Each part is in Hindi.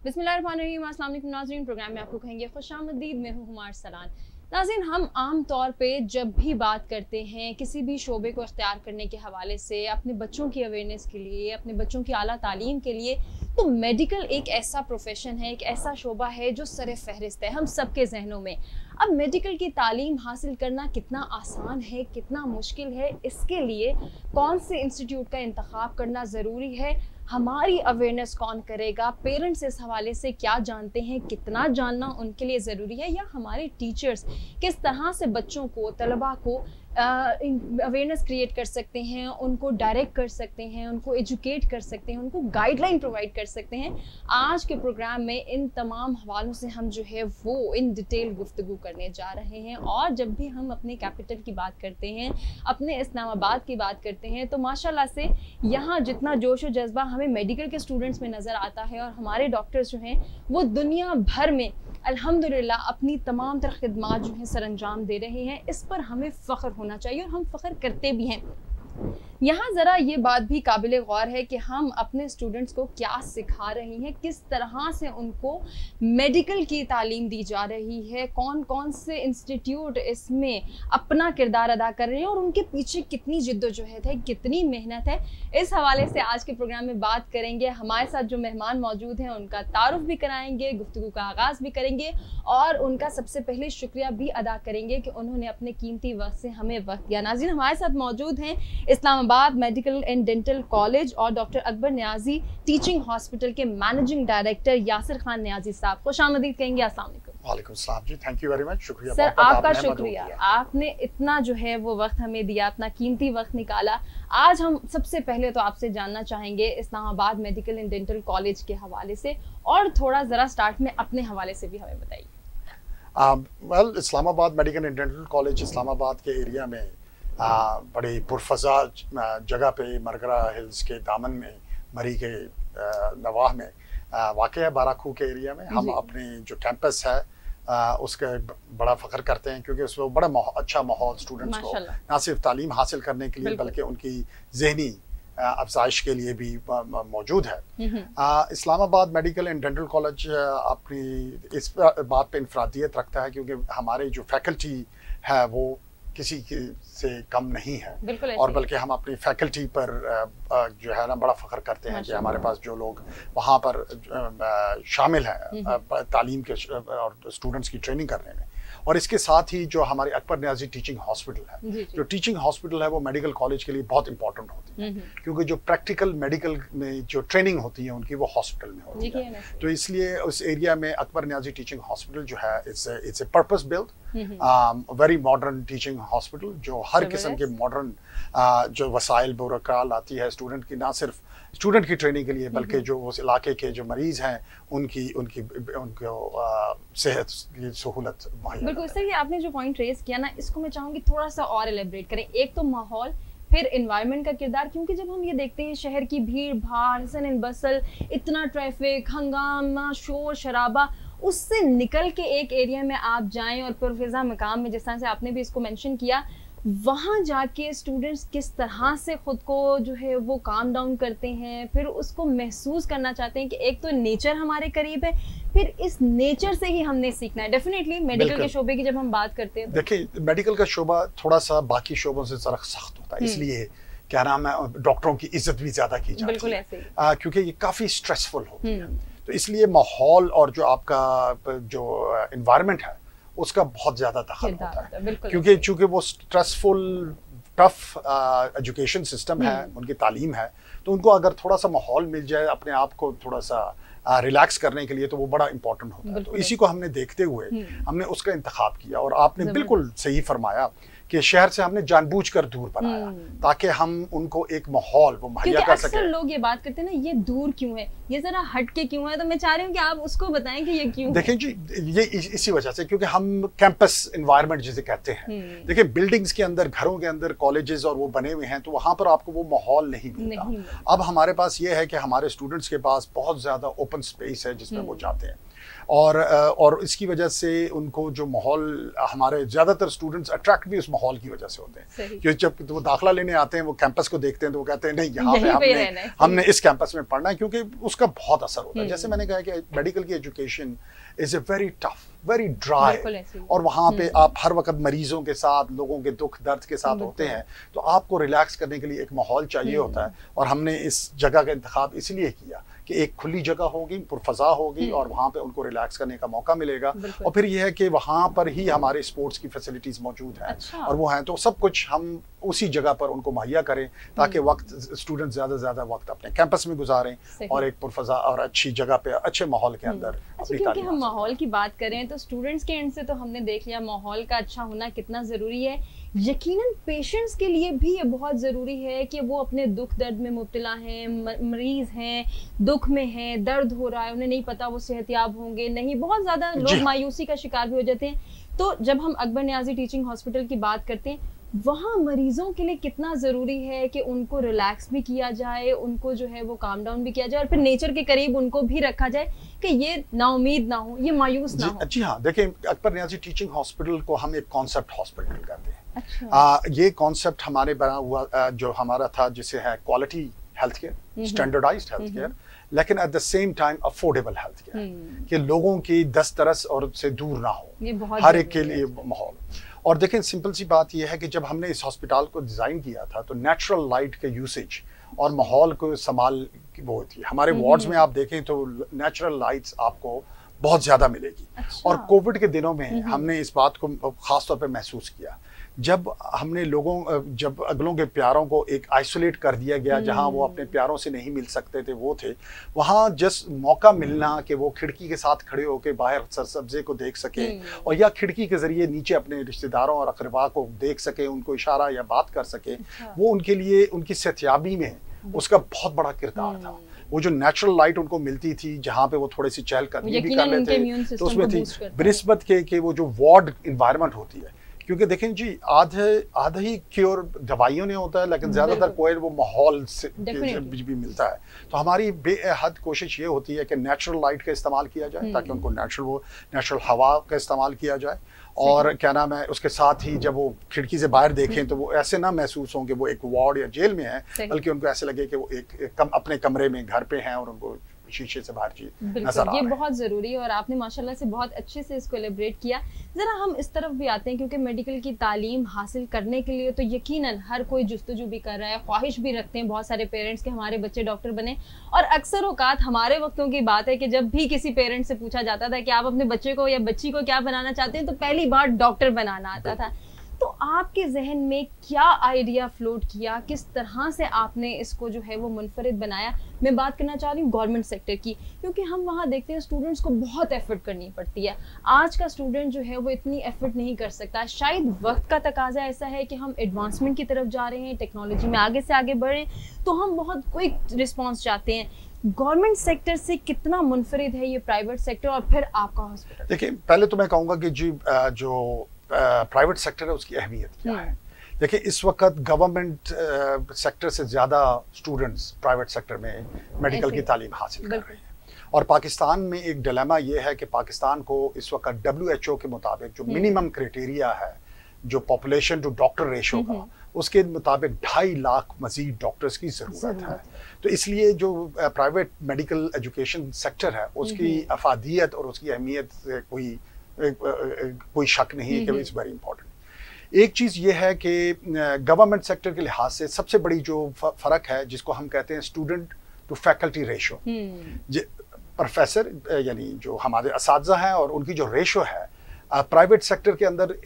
बिस्मिल्लाहिर्रहमानिर्रहीम। अस्सलाम वालेकुम नाज़रीन, प्रोग्राम में आपको कहेंगे खुशामदीद। मैं हूँ हुमार सलान। नाज़रीन, हम आम तौर पे जब भी बात करते हैं किसी भी शोबे को इख्तियार करने के हवाले से, अपने बच्चों की अवेयरनेस के लिए, अपने बच्चों की आला तालीम के लिए, तो मेडिकल एक ऐसा प्रोफेशन है, एक ऐसा शोबा है जो सर फहरिस्त है हम सब के जहनों में। अब मेडिकल की तालीम हासिल करना कितना आसान है, कितना मुश्किल है, इसके लिए कौन से इंस्टीट्यूट का इंतखाब करना ज़रूरी है, हमारी अवेयरनेस कौन करेगा, पेरेंट्स इस हवाले से क्या जानते हैं, कितना जानना उनके लिए ज़रूरी है, या हमारे टीचर्स किस तरह से बच्चों को, तलबा को अवेयरनेस क्रिएट कर सकते हैं, उनको डायरेक्ट कर सकते हैं, उनको एजुकेट कर सकते हैं, उनको गाइडलाइन प्रोवाइड कर सकते हैं। आज के प्रोग्राम में इन तमाम हवालों से हम जो है वो इन डिटेल गुफ्तगू करने जा रहे हैं। और जब भी हम अपने कैपिटल की बात करते हैं, अपने इस्लामाबाद की बात करते हैं, तो माशाल्लाह से यहाँ जितना जोश और जज्बा हमें मेडिकल के स्टूडेंट्स में नज़र आता है, और हमारे डॉक्टर्स जो हैं वो दुनिया भर में अल्हम्दुलिल्लाह अपनी तमाम तर खिदमात जो हैं सरअंजाम दे रहे हैं। इस पर हमें फ़ख्र होना चाहिए और हम फ़ख्र करते भी हैं। यहाँ ज़रा ये बात भी काबिल गौर है कि हम अपने स्टूडेंट्स को क्या सिखा रहे हैं, किस तरह से उनको मेडिकल की तालीम दी जा रही है, कौन कौन से इंस्टीट्यूट इसमें अपना किरदार अदा कर रहे हैं और उनके पीछे कितनी जिद्दोजहद है, कितनी मेहनत है। इस हवाले से आज के प्रोग्राम में बात करेंगे। हमारे साथ जो मेहमान मौजूद हैं उनका तारुफ भी कराएंगे, गुफ्तगू का आगाज़ भी करेंगे और उनका सबसे पहले शुक्रिया भी अदा करेंगे कि उन्होंने अपने कीमती वक्त से हमें वक्त दिया। नाज़रीन, हमारे साथ मौजूद हैं Islamabad medical and dental college और doctor Akbar Niazi teaching hospital के मैनेजिंग डायरेक्टर यासिर खान नियाजी साहब। खुशामदीद कहेंगे। अस्सलाम वालेकुम। वालेकुम सलाम जी, थैंक यू वेरी मच। शुक्रिया सर, आपका शुक्रिया, आपने इतना जो है वो वक्त हमें दिया, अपना कीमती वक्त निकाला। आज हम सबसे पहले तो आपसे जानना चाहेंगे Islamabad medical and dental college के हवाले से, और थोड़ा ज़रा स्टार्ट में अपने हवाले से भी हमें बताइए। Islamabad medical and dental college Islamabad के एरिया में बड़ी पुरफजा जगह पे मरगरा हिल्स के दामन में, मरी के नवाह में वाक़ है, बाराखू के एरिया में। हम अपने जो कैंपस है उसका बड़ा फ़ख्र करते हैं, क्योंकि उसमें बड़ा अच्छा माहौल स्टूडेंट्स को ना सिर्फ तालीम हासिल करने के लिए बल्कि उनकी जहनी अफजाइश के लिए भी मौजूद है। Islamabad medical and dental college अपनी इस बात पे इनफरादियत रखता है क्योंकि हमारे जो फैकल्टी है वो किसी से कम नहीं है, और बल्कि हम अपनी फैकल्टी पर जो है ना बड़ा फ़ख्र करते हैं कि हमारे पास जो लोग वहाँ पर शामिल हैं तालीम के और स्टूडेंट्स की ट्रेनिंग करने में। और इसके साथ ही जो हमारे अकबर नियाजी टीचिंग हॉस्पिटल है, जो टीचिंग हॉस्पिटल है वो मेडिकल कॉलेज के लिए बहुत इंपॉर्टेंट होती है, क्योंकि जो प्रैक्टिकल मेडिकल में जो ट्रेनिंग होती है उनकी वो हॉस्पिटल में होती है। तो इसलिए उस एरिया में अकबर नियाजी टीचिंग हॉस्पिटल जो है it's a purpose build very modern teaching hospital, जो हर किस्म के मॉडर्न जो वसाइल बुरकाल आती है स्टूडेंट की, ना सिर्फ स्टूडेंट की ट्रेनिंग के लिए बल्कि जो उस इलाके के जो मरीज हैं उनको सेहत की सहूलत मुहैया। बिल्कुल सही, आपने जो पॉइंट रेज किया ना, इसको मैं चाहूँगी थोड़ा सा और एलेबरेट करें। एक तो माहौल, फिर एनवायरनमेंट का किरदार, क्योंकि जब हम ये देखते हैं शहर की भीड़ भाड़, हसन एंड बसल, इतना ट्रैफिक, हंगामा, शोर शराबा, उससे निकल के एक एरिया में आप जाएं और पुरफिज़ा मकाम में, जिस तरह से आपने भी इसको मेंशन किया, वहाँ जाके स्टूडेंट्स किस तरह से ख़ुद को जो है वो काम डाउन करते हैं, फिर उसको महसूस करना चाहते हैं कि एक तो नेचर हमारे करीब है, फिर इस नेचर से ही हमने सीखना है। डेफिनेटली मेडिकल के शोबे की जब हम बात करते हैं, देखिए मेडिकल का शोबा थोड़ा सा बाकी शोबों से ज़रा सख्त होता है, इसलिए क्या नाम है डॉक्टरों की इज्जत भी ज़्यादा की जाती है, ऐसे क्योंकि ये काफ़ी स्ट्रेसफुल होती है। तो इसलिए माहौल और जो आपका जो इन्वायरमेंट है उसका बहुत ज़्यादा दखल होता है, क्योंकि चूँकि वो स्ट्रेसफुल टफ एजुकेशन सिस्टम है, उनकी तालीम है, तो उनको अगर थोड़ा सा माहौल मिल जाए अपने आप को थोड़ा सा रिलैक्स करने के लिए, तो वो बड़ा इंपॉर्टेंट होता है। तो इसी को हमने देखते हुए हमने उसका इंतखाब किया, और आपने बिल्कुल सही फरमाया कि शहर से हमने जानबूझकर दूर बनाया ताकि हम उनको एक माहौल वो मुहैया कर सकें। लोग ये बात करते हैं ना, ये दूर क्यों है, ये जरा हट के क्यों है, तो मैं चाह रही हूँ कि आप उसको बताएं कि ये क्यों। देखें जी, ये इसी वजह से, क्योंकि हम कैंपस एनवायरनमेंट जिसे कहते हैं, देखिए बिल्डिंग्स के अंदर, घरों के अंदर कॉलेजेस और वो बने हुए हैं, तो वहाँ पर आपको वो माहौल नहीं मिलता। अब हमारे पास ये है कि हमारे स्टूडेंट्स के पास बहुत ज़्यादा ओपन स्पेस है जिसमें वो जाते हैं, और इसकी वजह से उनको जो माहौल, हमारे ज़्यादातर स्टूडेंट्स अट्रैक्ट भी उस माहौल की वजह से होते हैं, क्योंकि जब वो दाखिला लेने आते हैं, वो कैंपस को देखते हैं तो वो कहते हैं नहीं यहाँ पे हमने इस कैंपस में पढ़ना है, क्योंकि उसका बहुत असर होता है। जैसे मैंने कहा कि मेडिकल की education is a very tough, very dry, और वहाँ पे आप हर वक्त मरीजों के साथ, लोगों के दुख दर्द के साथ होते हैं, तो आपको रिलैक्स करने के लिए एक माहौल चाहिए होता है। और हमने इस जगह का इंतखाब इसलिए किया कि एक खुली जगह होगी, पुरफजा होगी, और वहाँ पे उनको रिलैक्स करने का मौका मिलेगा। और फिर यह है कि वहाँ पर ही हमारे स्पोर्ट्स की फैसिलिटीज़ मौजूद हैं। और वो हैं, तो सब कुछ हम उसी जगह पर उनको मुहैया करें, ताकि वक्त स्टूडेंट ज़्यादा से ज़्यादा वक्त अपने कैंपस में गुजारें और एक पुरफजा और अच्छी जगह पे, अच्छे माहौल के अंदर अपनी क्योंकि हम माहौल की बात करें तो स्टूडेंट्स के एंड से तो हमने देख लिया माहौल का अच्छा होना कितना ज़रूरी है। यकीनन पेशेंट्स के लिए भी ये बहुत ज़रूरी है कि वो अपने दुख दर्द में मुब्तला हैं, मरीज़ हैं, दुख में हैं, दर्द हो रहा है, उन्हें नहीं पता वो सेहतयाब होंगे नहीं, बहुत ज़्यादा लोग मायूसी का शिकार भी हो जाते हैं। तो जब हम अकबर नियाज़ी टीचिंग हॉस्पिटल की बात करते हैं, वहाँ मरीजों के लिए कितना ज़रूरी है कि उनको रिलैक्स भी किया जाए, उनको जो है वो काम डाउन भी किया जाए, और फिर नेचर के करीब उनको भी रखा जाए कि ये नाउमीद ना हो, ये मायूस ना हो। जी हाँ, देखिए अकबर नियाज़ी टीचिंग हॉस्पिटल को हम एक कॉन्सेप्ट हॉस्पिटल कहते हैं। अच्छा। ये कॉन्सेप्ट हमारे बना हुआ जो हमारा था, जिसे है quality health care, standardised health care, लेकिन at the same time affordable health care, कि लोगों की दस्त तरस और से दूर ना हो, हर एक के लिए माहौल। और देखें, सिंपल सी बात यह है कि जब हमने इस हॉस्पिटल को डिज़ाइन किया था तो नेचुरल लाइट के यूसेज और माहौल को संभाल की वो थी। हमारे वार्ड्स में आप देखें तो नेचुरल लाइट्स आपको बहुत ज़्यादा मिलेगी। अच्छा। और कोविड के दिनों में हमने इस बात को ख़ास तौर पे महसूस किया, जब हमने जब अगलों के प्यारों को एक आइसोलेट कर दिया गया, जहां वो अपने प्यारों से नहीं मिल सकते थे, वो थे वहां जस्ट मौका मिलना कि वो खिड़की के साथ खड़े होकर बाहर सरसब्जे को देख सके, और या खिड़की के जरिए नीचे अपने रिश्तेदारों और अकरबा को देख सके, उनको इशारा या बात कर सके, वो उनके लिए उनकी सेहतयाबी में उसका बहुत बड़ा किरदार था। वो जो नेचुरल लाइट उनको मिलती थी, जहाँ पे वो थोड़े सी चहलकदमी भी कर लेते, तो उसमें थी बनिस्बत के वो जो वार्ड इन्वायरमेंट होती है। क्योंकि देखें जी, आधा ही क्योर दवाइयों ने होता है, लेकिन ज़्यादातर कोई वो माहौल से भी मिलता है। तो हमारी बेहद कोशिश ये होती है कि नेचुरल लाइट का इस्तेमाल किया जाए, ताकि उनको नेचुरल हवा का इस्तेमाल किया जाए, और क्या नाम है, उसके साथ ही जब वो खिड़की से बाहर देखें तो वो ऐसे ना महसूस हों कि वो एक वार्ड या जेल में है, बल्कि उनको ऐसे लगे कि वो अपने कमरे में घर पे हैं और उनको शीशे से बाहर चीज नजर आ रहा है। ये बहुत ज़रूरी है और आपने माशाल्लाह से बहुत अच्छे से इसको एलिब्रेट किया। ज़रा हम इस तरफ भी आते हैं, क्योंकि मेडिकल की तालीम हासिल करने के लिए तो यकीनन हर कोई जुस्तजू भी कर रहा है, ख्वाहिश भी रखते हैं बहुत सारे पेरेंट्स के हमारे बच्चे डॉक्टर बने। और अक्सर औकात हमारे वक्तों की बात है कि जब भी किसी पेरेंट से पूछा जाता था कि आप अपने बच्चे को या बच्ची को क्या बनाना चाहते हैं, तो पहली बार डॉक्टर बनाना आता था। तो आपके जहन में क्या आइडिया फ्लोट किया, किस तरह से आपने इसको जो है वो मुनफरिद बनाया? मैं बात करना चाह रही हूँ गवर्नमेंट सेक्टर की, क्योंकि हम वहाँ देखते हैं स्टूडेंट्स को बहुत एफर्ट करनी पड़ती है। आज का स्टूडेंट जो है वो इतनी एफर्ट नहीं कर सकता। शायद वक्त का तकाजा ऐसा है कि हम एडवांसमेंट की तरफ जा रहे हैं, टेक्नोलॉजी में आगे से आगे बढ़े, तो हम बहुत क्विक रिस्पॉन्स चाहते हैं। गवर्नमेंट सेक्टर से कितना मुनफरिद है ये प्राइवेट सेक्टर, और फिर आपका हॉस्पिटल? देखिए, पहले तो मैं कहूँगा कि जी जो प्राइवेट सेक्टर है उसकी अहमियत क्या है। देखिए, इस वक्त गवर्नमेंट सेक्टर से ज़्यादा स्टूडेंट्स प्राइवेट सेक्टर में मेडिकल की तालीम हासिल कर रहे हैं। और पाकिस्तान में एक डिलेमा ये है कि पाकिस्तान को इस वक्त WHO के मुताबिक जो मिनिमम क्राइटेरिया है, जो पॉपुलेशन टू डॉक्टर रेशो का, उसके मुताबिक 2.5 लाख मजीद डॉक्टर्स की ज़रूरत है। तो इसलिए जो प्राइवेट मेडिकल एजुकेशन सेक्टर है उसकी अफादियत और उसकी अहमियत से कोई शक नहीं है कि इट्स वेरी इंपॉर्टेंट। एक चीज़ ये है कि गवर्नमेंट सेक्टर के लिहाज से सबसे बड़ी जो फ़र्क है, जिसको हम कहते हैं student to faculty ratio, professor यानी जो हमारे असातिज़ा हैं और उनकी जो रेशो है प्राइवेट सेक्टर के अंदर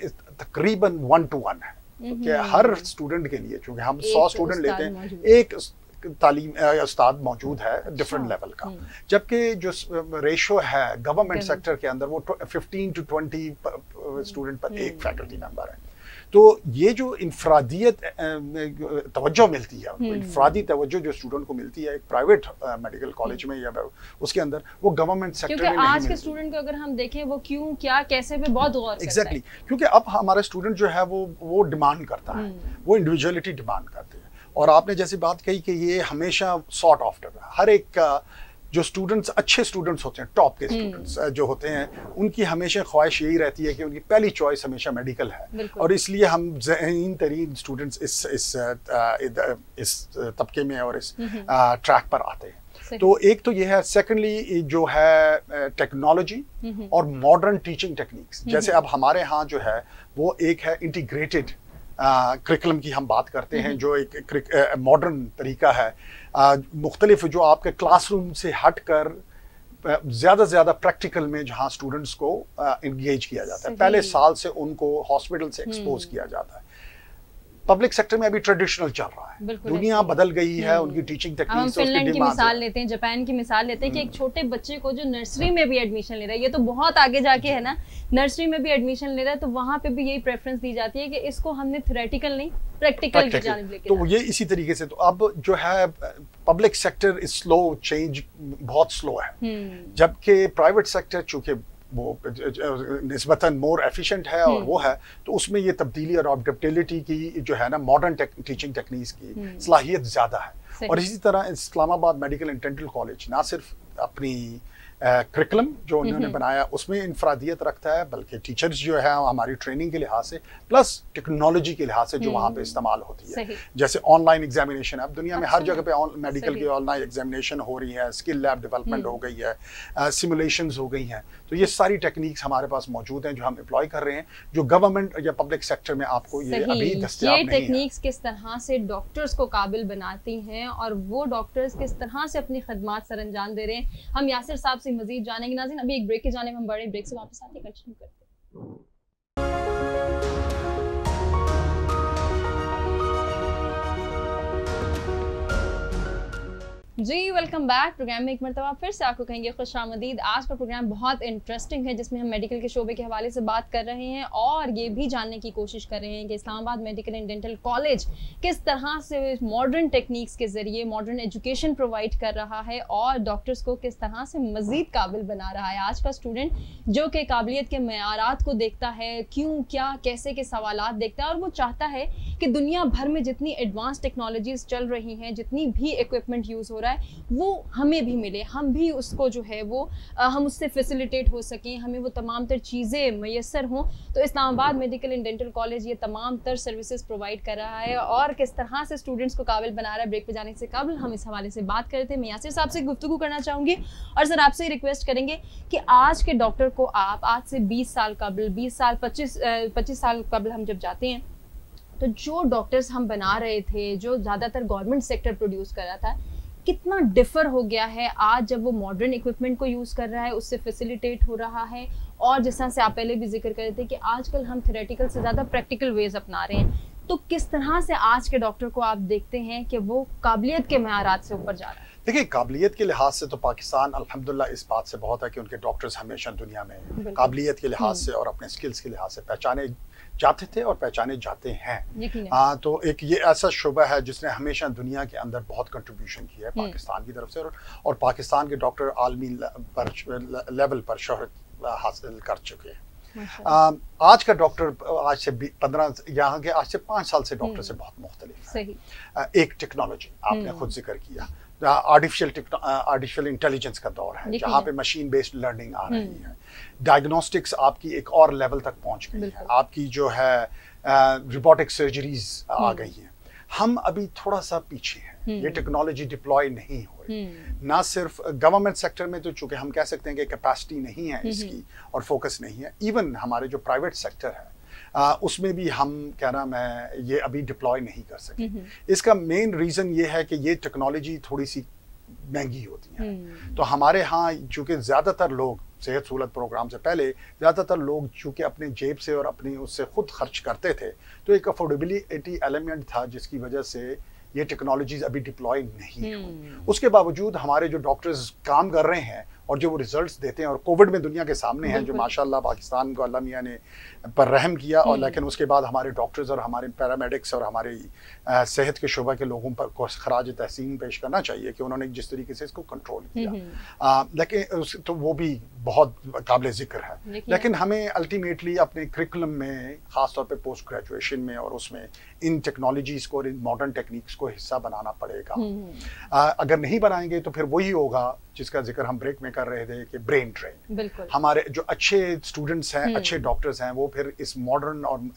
तकरीबन 1 to 1 है। कि हर स्टूडेंट के लिए, चूँकि हम 100 स्टूडेंट लेते हैं, एक तालीम उस्ताद मौजूद है डिफरेंट लेवल का, जबकि जो रेशो है गवर्नमेंट सेक्टर के अंदर वो 15 to 20 स्टूडेंट पर एक फैकल्टी मेंबर है। तो ये जो इंफरादियत तवज्जो मिलती है, इंफरादी तवज्जो जो स्टूडेंट को मिलती है एक प्राइवेट मेडिकल कॉलेज में या उसके अंदर, वो गवर्नमेंट सेक्टर में नहीं मिलती। आज के स्टूडेंट को अगर हम देखें, वो क्यों, क्या, कैसे पे बहुत गौर करता है। एग्जैक्टली, क्योंकि अब हमारा स्टूडेंट जो है वो डिमांड करता है, वो इंडिविजुअलिटी डिमांड करते हैं। और आपने जैसी बात कही कि ये हमेशा सॉर्ट आफ्टर है, हर एक का जो स्टूडेंट्स अच्छे स्टूडेंट्स होते हैं, टॉप के स्टूडेंट्स जो होते हैं, उनकी हमेशा ख्वाहिश यही रहती है कि उनकी पहली चॉइस हमेशा मेडिकल है, और इसलिए हम ज़हीन तरीन स्टूडेंट्स इस तबके में और इस ट्रैक पर आते हैं। तो एक तो ये है, सेकेंडली जो है टेक्नोलॉजी और मॉडर्न टीचिंग टेक्निक्स। जैसे अब हमारे यहाँ जो है वो एक है इंटीग्रेटेड करिकुलम की हम बात करते हैं, जो एक मॉडर्न तरीका है, मुख्तलिफ जो आपके क्लासरूम से हट कर ज़्यादा से ज़्यादा प्रैक्टिकल में जहाँ स्टूडेंट्स को इंगेज किया जाता है। पहले साल से उनको हॉस्पिटल से एक्सपोज किया जाता है। पब्लिक सेक्टर में अभी ट्रेडिशनल चल रहा है, दुनिया बदल गई है, उनकी टीचिंग टेक्निक्स। हम फिनलैंड की मिसाल लेते हैं, जापान की मिसाल लेते हैं कि एक छोटे बच्चे को जो नर्सरी में भी एडमिशन ले रहा है, ये तो बहुत आगे जाके है ना, नर्सरी में भी एडमिशन ले रहा है, तो वहाँ पे भी यही प्रेफरेंस दी जाती है कि इसको हमने थ्योरेटिकल नहीं प्रैक्टिकल की जानिब लेके तो ये इसी तरीके से। तो अब जो है public sector is slow, change बहुत स्लो है, जबकि प्राइवेट सेक्टर चूंकि वो निस्बतन मोर एफिशिएंट है और वो है, तो उसमें ये तब्दीली और अडैप्टेबिलिटी की जो है ना, मॉडर्न टीचिंग टेक्निक्स की सलाहियत ज़्यादा है। और इसी तरह Islamabad medical and dental college ना सिर्फ अपनी करिकुलम जो उन्होंने बनाया उसमें इंफरादियत रखता है, बल्कि टीचर्स जो है हमारी ट्रेनिंग के लिहाज से प्लस टेक्नोलॉजी के लिहाज से जो वहाँ पे इस्तेमाल होती है। जैसे ऑनलाइन एग्जामिनेशन, अब दुनिया में हर जगह पे मेडिकल की ऑनलाइन एग्जामिनेशन हो रही है, स्किल लैब डेवलपमेंट हो गई है, सिमुलेशंस हो गई हैं। तो ये सारी टेक्निक्स हमारे पास मौजूद हैं जो हम एम्प्लॉय कर रहे हैं, जो गवर्नमेंट या पब्लिक सेक्टर में आपको ये अभी दस्तयाब नहीं है। ये टेक्निक्स किस तरह से डॉक्टर्स को काबिल बनाती हैं और वो डॉक्टर्स किस तरह से अपनी खदमात सरअंजाम दे रहे हैं, हम यासिर साहब से मजीद जानेंगे। नाज़रीन, अभी एक ब्रेक के जाने में हम बड़े ब्रेक से वापस आते हैं, कंटिन्यू करते हैं। जी वेलकम बैक। प्रोग्राम में एक मरतबा फिर से आपको कहेंगे खुशामदीद। आज का प्रोग्राम बहुत इंटरेस्टिंग है, जिसमें हम मेडिकल के शोबे के हवाले से बात कर रहे हैं और ये भी जानने की कोशिश कर रहे हैं कि Islamabad medical and dental college किस तरह से मॉडर्न टेक्निक्स के ज़रिए मॉडर्न एजुकेशन प्रोवाइड कर रहा है और डॉक्टर्स को किस तरह से मज़ीद काबिल बना रहा है। आज का स्टूडेंट जो कि काबिलियत के मयारात को देखता है, क्यों क्या कैसे के सवालात देखता है, और वो चाहता है कि दुनिया भर में जितनी एडवांस टेक्नोलॉजीज़ चल रही हैं, जितनी भी इक्विपमेंट यूज़ हो रहा है, वो हमें भी मिले, हम भी उसको जो है वो हम उससे फैसिलिटेट हो सकें, हमें वो तमाम तर चीज़ें मैसर हों। तो Islamabad medical and dental college ये तमाम तर सर्विसेज प्रोवाइड कर रहा है और किस तरह से स्टूडेंट्स को काबिल बना रहा है। ब्रेक पे जाने से कबल हम इस हवाले से बात कर रहे थे। मैं यासिर साहब से गुफ्तगू करना चाहूँगी और सर आपसे रिक्वेस्ट करेंगे कि आज के डॉक्टर को आप आज से 20 साल कबल, 20 साल 25 साल कबल हम जब जाते हैं, तो जो डॉक्टर्स हम बना रहे थे, जो ज़्यादातर गवर्नमेंट सेक्टर प्रोड्यूस कर रहा था, कितना डिफर हो गया है आज जब वो मॉडर्न इक्विपमेंट को यूज़ कर रहा है, उससे फैसिलिटेट हो रहा है। और जिस तरह से आप पहले भी जिक्र कर रहे थे कि आजकल हम थ्योरेटिकल से ज़्यादा प्रैक्टिकल वेज अपना रहे हैं, तो किस तरह से आज के डॉक्टर को आप देखते हैं कि वो काबिलियत के मयारात से ऊपर जा रहा है? देखिए, काबिलियत के लिहाज से तो पाकिस्तान अल्हम्दुलिल्लाह इस बात से बहुत है कि उनके डॉक्टर्स हमेशा दुनिया में काबिलियत के लिहाज से और अपने स्किल्स के लिहाज से पहचाने जाते थे और पहचाने जाते हैं। तो एक ये ऐसा शुबा है जिसने हमेशा दुनिया के अंदर बहुत कंट्रीब्यूशन किया है पाकिस्तान की तरफ से, और पाकिस्तान के डॉक्टर आलमी लेवल पर शोहरत हासिल कर चुके हैं। आज का डॉक्टर आज से 15 यहाँ के आज से 5 साल से डॉक्टर से बहुत मुख्तलिफ है। एक टेक्नोलॉजी आपने खुद जिक्र किया, आर्टिफिशियल इंटेलिजेंस का दौर है जहाँ पे मशीन बेस्ड लर्निंग आ रही है। डायग्नोस्टिक्स आपकी एक और लेवल तक पहुँच गई है, आपकी जो है रोबोटिक सर्जरीज आ गई हैं। हम अभी थोड़ा सा पीछे हैं, ये टेक्नोलॉजी डिप्लॉय नहीं हो रही। ना सिर्फ गवर्नमेंट सेक्टर में, तो चूंकि हम कह सकते हैं कि कैपेसिटी नहीं है इसकी और फोकस नहीं है, इवन हमारे जो प्राइवेट सेक्टर है उसमें भी हम क्या नाम है ये अभी डिप्लॉय नहीं कर सके। इसका मेन रीज़न ये है कि ये टेक्नोलॉजी थोड़ी सी महंगी होती है। तो हमारे यहाँ चूँकि ज़्यादातर लोग सेहत सहूलत प्रोग्राम से पहले ज़्यादातर लोग चूँकि अपने जेब से और अपनी उससे खुद खर्च करते थे, तो एक अफोर्डेबिलिटी एलिमेंट था जिसकी वजह से ये टेक्नोलॉजीज अभी डिप्लॉय नहीं हुई। उसके बावजूद हमारे जो डॉक्टर्स काम कर रहे हैं और जो वो रिजल्ट्स देते हैं, और कोविड में दुनिया के सामने हैं, जो माशाल्लाह पाकिस्तान को अल्लाह मियां ने पर रहम किया, और लेकिन उसके बाद हमारे डॉक्टर्स और हमारे पैरामेडिक्स और हमारे सेहत के शोबा के लोगों पर को खराज तहसीन पेश करना चाहिए कि उन्होंने जिस तरीके से इसको कंट्रोल किया, लेकिन तो वो भी बहुत काबिल जिक्र है। लेकिन हमें अल्टीमेटली अपने करिकुलम में, ख़ासतौर पे पोस्ट ग्रेजुएशन में, और उसमें इन टेक्नोलॉजीज़ को और इन मॉडर्न टेक्निक्स को हिस्सा बनाना पड़ेगा। अगर नहीं बनाएंगे तो फिर वही होगा जिसका जिक्र हम ब्रेक में कर रहे थे कि ब्रेन ड्रेन। हमारे जो अच्छे स्टूडेंट्स हैं, अच्छे डॉक्टर्स हैं, वो फिर इस मॉडर्न और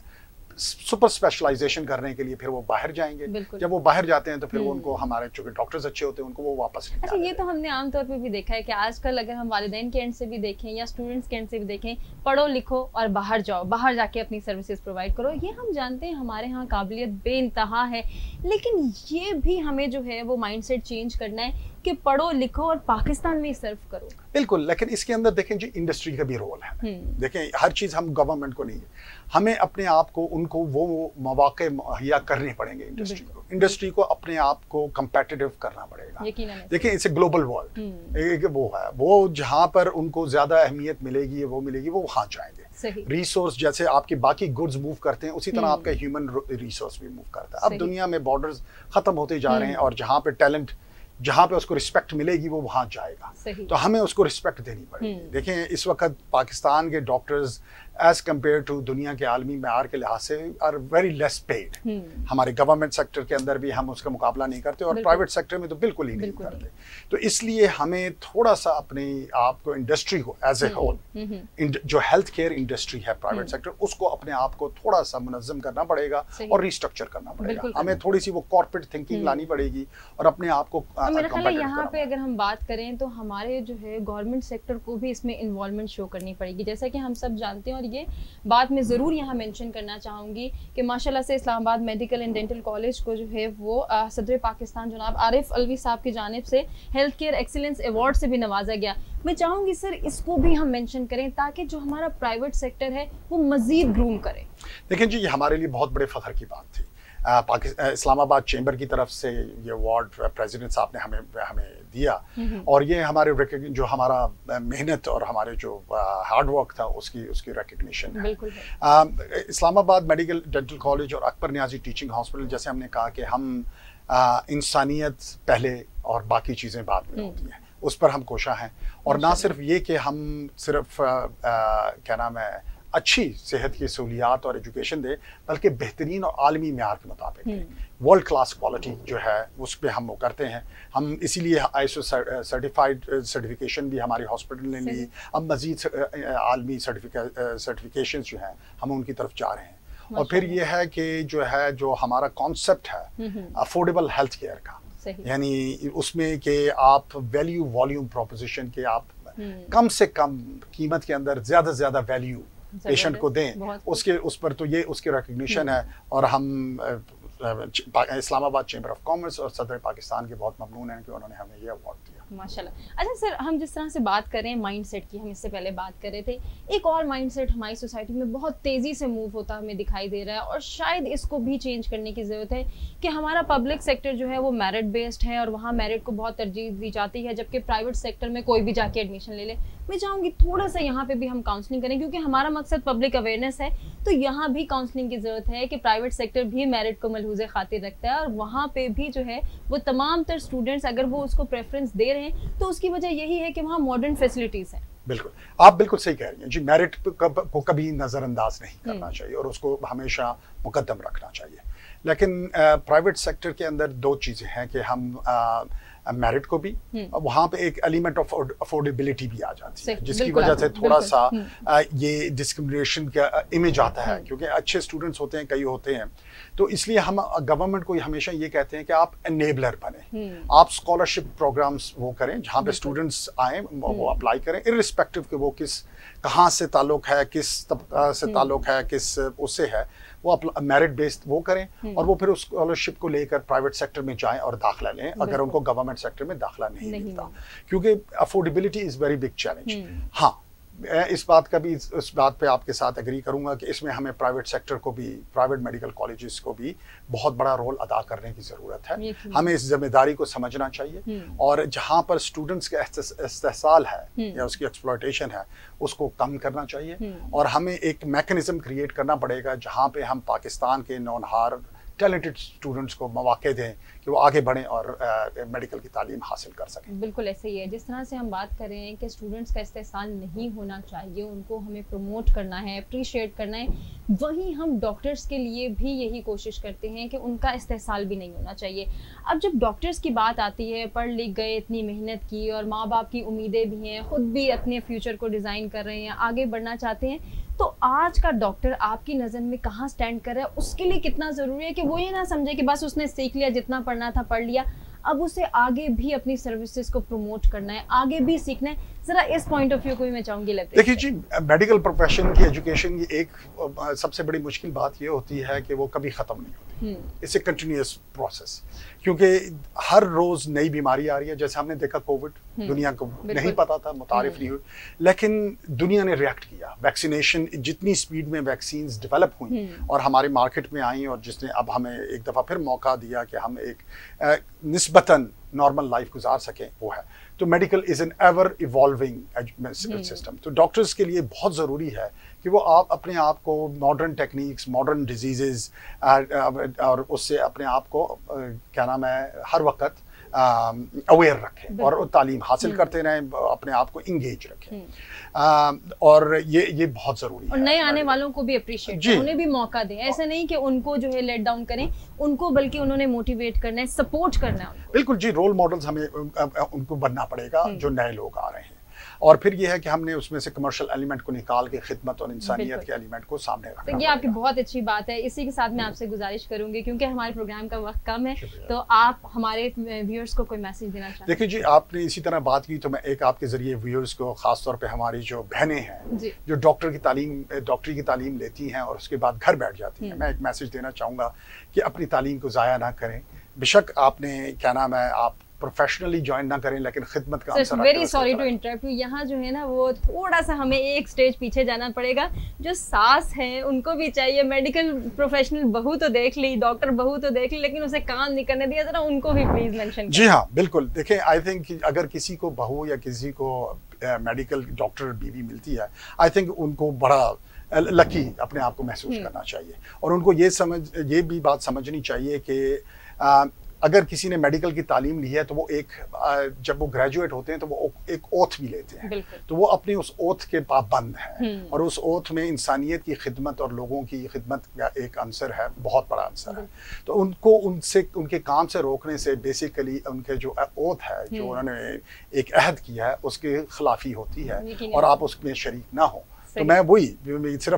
सुपर स्पेशलाइजेशन करने के लिए फिर वो बाहर जाएंगे। जब वो बाहर जाते हैं तो फिर उनको, हमारे चूंकि डॉक्टर्स अच्छे होते हैं, उनको वो वापस नहीं। अच्छा, ये तो हमने आमतौर पे भी देखा है कि आजकल अगर हम वालिदैन के एंड से भी देखें या स्टूडेंट्स के एंड से भी देखें, पढ़ो लिखो और बाहर जाओ, बाहर जाके अपनी सर्विसेज प्रोवाइड करो। ये हम जानते हैं, हमारे यहाँ काबिलियत बेइंतहा है, लेकिन ये भी हमें जो है वो माइंडसेट चेंज करना है कि पढ़ो लिखो और पाकिस्तान में सर्व करो। बिल्कुल, लेकिन इसके अंदर देखें जी इंडस्ट्री का भी रोल है। देखें, हर चीज़ हम गवर्नमेंट को नहीं है, हमें अपने आप को, उनको वो मौके मुहैया करने पड़ेंगे। इंडस्ट्री को अपने आप को कंपेटिटिव करना पड़ेगा। देखिए, इट्स ए ग्लोबल वर्ल्ड, एक वो है, वो जहाँ पर उनको ज़्यादा अहमियत मिलेगी, वो वहाँ जाएंगे। रिसोर्स जैसे आपकी बाकी गुड्स मूव करते हैं, उसी तरह आपका ह्यूमन रिसोर्स भी मूव करता है। अब दुनिया में बॉर्डर्स खत्म होते जा रहे हैं, और जहाँ पे टैलेंट, जहाँ पे उसको रिस्पेक्ट मिलेगी, वो वहाँ जाएगा। तो हमें उसको रिस्पेक्ट देनी पड़ेगी। देखें, इस वक्त पाकिस्तान के डॉक्टर्स एज कम्पेयर टू दुनिया के आलमी मैयार के लिहाज से आर वेरी लेस पेड। हमारे गवर्नमेंट सेक्टर के अंदर भी हम उसका मुकाबला नहीं करते, और प्राइवेट सेक्टर में तो बिल्कुल ही नहीं करते। तो इसलिए हमें थोड़ा सा अपने आप को, इंडस्ट्री को एज ए होल, जो हेल्थ केयर इंडस्ट्री है प्राइवेट सेक्टर, उसको अपने आप को थोड़ा सा मुनज़्ज़म करना पड़ेगा और रिस्ट्रक्चर करना पड़ेगा। हमें थोड़ी सी वो कॉर्पोरेट थिंकिंग लानी पड़ेगी, और अपने आप को मेरा ख्याल है यहाँ पे अगर हम बात करें तो हमारे जो है गवर्नमेंट सेक्टर को भी इसमें इन्वॉल्वमेंट शो करनी पड़ेगी। जैसा कि हम सब जानते हैं, और ये बात मैं ज़रूर यहाँ मेंशन करना चाहूँगी कि माशाल्लाह से Islamabad medical and dental college को जो है वो सदर पाकिस्तान जनाब आरिफ अलवी साहब की जानिब से हेल्थ केयर एक्सीलेंस अवार्ड से भी नवाजा गया। मैं चाहूँगी सर इसको भी हम मेंशन करें ताकि जो हमारा प्राइवेट सेक्टर है वो मज़ीद ग्रूम करे। देखिए जी, ये हमारे लिए बहुत बड़े फ़ख्र की बात थी। इस्लामाबाद चेंबर की तरफ से ये अवार्ड प्रेसिडेंट साहब ने हमें दिया, और ये हमारे जो हमारा मेहनत और हमारे जो हार्ड वर्क था उसकी रिकग्निशन है। इस्लामाबाद मेडिकल डेंटल कॉलेज और अकबर नियाजी टीचिंग हॉस्पिटल, जैसे हमने कहा कि हम इंसानियत पहले और बाकी चीज़ें बाद में होती हैं, उस पर हम कोशा हैं। और ना सिर्फ ये कि हम सिर्फ क्या नाम है अच्छी सेहत की सहूलियात और एजुकेशन दे, बल्कि बेहतरीन और आलमी म्यार के मुताबिक वर्ल्ड क्लास क्वालिटी जो है उस पर हम वो करते हैं। हम इसीलिए ISO सर्टिफाइड सर्टिफिकेशन भी हमारी हॉस्पिटल ने ली। अब मज़ीद आलमी सर्टिफिकेशन जो हैं हम उनकी तरफ जा रहे हैं। और फिर ये है कि जो हमारा कॉन्सेप्ट है अफोर्डेबल हेल्थ केयर का, यानी उसमें कि आप वैल्यू वॉल्यूम प्रोपोजिशन के आप कम से कम कीमत के अंदर ज़्यादा से ज़्यादा वैल्यू पेशेंट को दें, उस पर तो ये उसकी रिकग्निशन है। और हम इस्लामाबाद चेंबर ऑफ कॉमर्स और सदर पाकिस्तान के बहुत ममनून हैं कि उन्होंने हमें ये अवार्ड दिया। माशाल्लाह। अच्छा सर, हम जिस तरह से बात कर रहे हैं माइंडसेट की, हम इससे पहले बात कर रहे थे, एक और माइंडसेट हमारी सोसाइटी में बहुत तेज़ी से मूव होता हमें दिखाई दे रहा है, और शायद इसको भी चेंज करने की ज़रूरत है कि हमारा पब्लिक सेक्टर जो है वो मेरिट बेस्ड है और वहाँ मेरिट को बहुत तरजीह दी जाती है, जबकि प्राइवेट सेक्टर में कोई भी जाके एडमिशन ले ले। मैं चाहूँगी थोड़ा सा यहाँ पे भी हम काउंसलिंग करें, क्योंकि हमारा मकसद पब्लिक अवेयरनेस है, तो यहाँ भी काउंसलिंग की ज़रूरत है कि प्राइवेट सेक्टर भी मेरिट को मलहूज़े खातिर रखता है, और वहाँ पे भी जो है वो तमाम तर स्टूडेंट्स अगर वो उसको प्रेफरेंस दे रहे हैं तो उसकी वजह यही है कि वहाँ मॉडर्न फैसिलिटीज़ हैं। बिल्कुल, आप बिल्कुल सही कह रही हैं जी। मेरिट को कभी नज़रअंदाज नहीं करना चाहिए और उसको हमेशा मुकद्दम रखना चाहिए। लेकिन प्राइवेट सेक्टर के अंदर दो चीज़ें हैं कि हम मेरिट को भी, वहाँ पे एक एलिमेंट ऑफ अफोर्डेबिलिटी भी आ जाती है, जिसकी वजह से थोड़ा सा ये डिस्क्रिमिनेशन का इमेज आता है, क्योंकि अच्छे स्टूडेंट्स होते हैं, कई होते हैं। तो इसलिए हम गवर्नमेंट को हमेशा ये कहते हैं कि आप एनेबलर बने, आप स्कॉलरशिप प्रोग्राम्स वो करें जहाँ पे स्टूडेंट्स आए, वो अप्लाई करें, इर्रिस्पेक्टिव कि वो कहाँ से ताल्लुक है, किस तबका से ताल्लुक है, किस उससे है, वो मेरिट बेस्ड वो करें, और वो फिर उस स्कॉलरशिप को लेकर प्राइवेट सेक्टर में जाएं और दाखिला लें अगर उनको गवर्नमेंट सेक्टर में दाखिला नहीं मिलता, क्योंकि affordability is very big challenge. हाँ, मैं इस बात का भी इस बात पे आपके साथ एग्री करूंगा कि इसमें हमें प्राइवेट सेक्टर को भी, प्राइवेट मेडिकल कॉलेजेस को भी बहुत बड़ा रोल अदा करने की ज़रूरत है। हमें इस जिम्मेदारी को समझना चाहिए और जहां पर स्टूडेंट्स का इस्तेसाल है या उसकी एक्सप्लॉयटेशन है उसको कम करना चाहिए और हमें एक मैकेनिज्म क्रिएट करना पड़ेगा जहां पे हम पाकिस्तान के नौनहार टैलेंटेड स्टूडेंट्स को मौके दें कि वो आगे बढ़ें और मेडिकल की तालीम हासिल कर सकें। बिल्कुल ऐसे ही है। जिस तरह से हम बात कर रहे हैं कि स्टूडेंट्स का इस्तेसाल नहीं होना चाहिए, उनको हमें प्रमोट करना है, अप्रिशिएट करना है, वहीं हम डॉक्टर्स के लिए भी यही कोशिश करते हैं कि उनका इस्तेसाल भी नहीं होना चाहिए। अब जब डॉक्टर्स की बात आती है, पढ़ लिख गए, इतनी मेहनत की और माँ बाप की उम्मीदें भी हैं, खुद भी अपने फ्यूचर को डिज़ाइन कर रहे हैं, आगे बढ़ना चाहते हैं, तो आज का डॉक्टर आपकी नज़र में कहाँ स्टैंड कर रहा है? उसके लिए कितना ज़रूरी है कि वो ये ना समझे कि बस उसने सीख लिया, जितना पढ़ना था पढ़ लिया, अब उसे आगे भी अपनी सर्विसेज को प्रमोट करना है, आगे भी सीखना है। जरा इस पॉइंट ऑफ व्यू को भी मैं चाहूंगी। देखिए जी, मेडिकल प्रोफेशन की एजुकेशन की एक सबसे बड़ी मुश्किल बात ये होती है कि वो कभी ख़त्म नहीं होती। इट्स ए कंटिन्यूअस प्रोसेस, क्योंकि हर रोज़ नई बीमारी आ रही है। जैसे हमने देखा कोविड, दुनिया को नहीं पता था, मुतारिफ नहीं हुई, लेकिन दुनिया ने रिएक्ट किया। वैक्सीनेशन, जितनी स्पीड में वैक्सीन डेवलप हुई और हमारे मार्केट में आई और जिसने अब हमें एक दफ़ा फिर मौका दिया कि हम एक निस्बतन नॉर्मल लाइफ गुजार सकें, वो है। तो medical is an ever evolving system. तो डॉक्टर्स के लिए बहुत ज़रूरी है कि वो आप अपने आप को मॉडर्न टेक्निक्स, मॉडर्न डिजीज़ और उससे अपने आप को क्या नाम है, हर वक्त अवेयर रखें और तालीम हासिल करते रहें, अपने आप को इंगेज रखें। और ये बहुत ज़रूरी है। और नए आने वालों को भी अप्रिशिएट करें, उन्हें भी मौका दें। ऐसा नहीं कि उनको जो है लेट डाउन करें उनको, बल्कि उन्होंने मोटिवेट करना है, सपोर्ट करना है उनको। बिल्कुल जी, रोल मॉडल्स हमें उनको बनना पड़ेगा जो नए लोग आ रहे हैं। और फिर ये है कि हमने उसमें से कमर्शियल एलिमेंट को निकाल के खिदमत और इंसानियत के एलिमेंट को सामने रखना। तो ये आपकी बहुत अच्छी बात है। इसी के साथ मैं आपसे गुजारिश करूंगी, क्योंकि हमारे प्रोग्राम का वक्त कम है, तो आप हमारे व्यूअर्स को कोई मैसेज देना चाहते हैं? देखिए जी, आपने इसी तरह बात की तो मैं एक आपके जरिए व्यूअर्स को, खासतौर पे हमारी जो बहनें हैं जो डॉक्टरी की तालीम लेती हैं और उसके बाद घर बैठ जाती हैं, मैं एक मैसेज देना चाहूँगा कि अपनी तालीम को ज़ाया ना करें। बेशक आपने क्या नाम है, आप प्रोफेशनली ज्वाइन ना करें, लेकिन खिदमत का अंसर। Very sorry to interrupt you, यहाँ जो है ना वो थोड़ा सा हमें एक स्टेज पीछे जाना पड़ेगा। जो सास हैं उनको भी चाहिए, मेडिकल प्रोफेशनल बहू तो देख ली, डॉक्टर बहू तो देख ली, लेकिन उसे काम नहीं करने दिया, जरा उनको भी प्लीज मेंशन। जी हाँ, बिल्कुल। देखें, आई थिंक अगर किसी को बहू या किसी को मेडिकल डॉक्टर बीवी मिलती है, आई थिंक उनको बड़ा लकी अपने आप को महसूस करना चाहिए और उनको ये भी बात समझनी चाहिए कि अगर किसी ने मेडिकल की तालीम ली है तो वो जब वो ग्रेजुएट होते हैं तो वो एक ओथ भी लेते हैं, तो वो अपनी उस ओथ के पाबंद हैं और उस ओथ में इंसानियत की खिदमत और लोगों की खिदमत का एक आंसर है, बहुत बड़ा आंसर है। तो उनको उनके काम से रोकने से बेसिकली उनके जो ओथ है, जो उन्होंने एक अहद किया है, उसके खिलाफी होती है और आप उसमें शरीक ना हो। तो मैं वही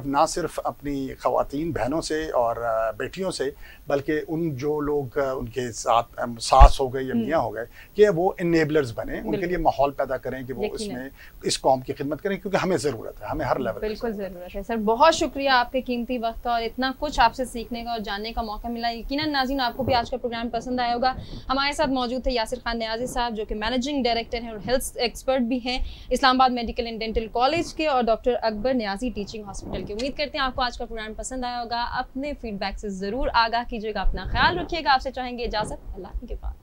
ना सिर्फ अपनी ख़वातीन बहनों से और बेटियों से, बल्कि उन जो लोग उनके साथ सास हो गए या मियाँ हो गए, कि वो इनेबलर्स बने, उनके लिए माहौल पैदा करें कि वो इसमें इस कौम की खिदमत करें, क्योंकि हमें ज़रूरत है, हमें हर लेवल बिल्कुल ज़रूरत है। सर, बहुत शुक्रिया आपके कीमती वक्त का और इतना कुछ आपसे सीखने का और जानने का मौका मिला। यकीनन नाज़रीन आपको भी आज का प्रोग्राम पसंद आया होगा। हमारे साथ मौजूद थे यासिर खान नियाज़ी साहब, जो कि मैनेजिंग डायरेक्टर हैं और हेल्थ एक्सपर्ट भी हैं Islamabad medical and dental college के, और doctor Akbar Niazi teaching hospital की। उम्मीद करते हैं आपको आज का प्रोग्राम पसंद आया होगा। अपने फीडबैक से ज़रूर आगाह कीजिएगा, अपना ख्याल रखिएगा। आपसे चाहेंगे इजाज़त, अल्लाह के पास।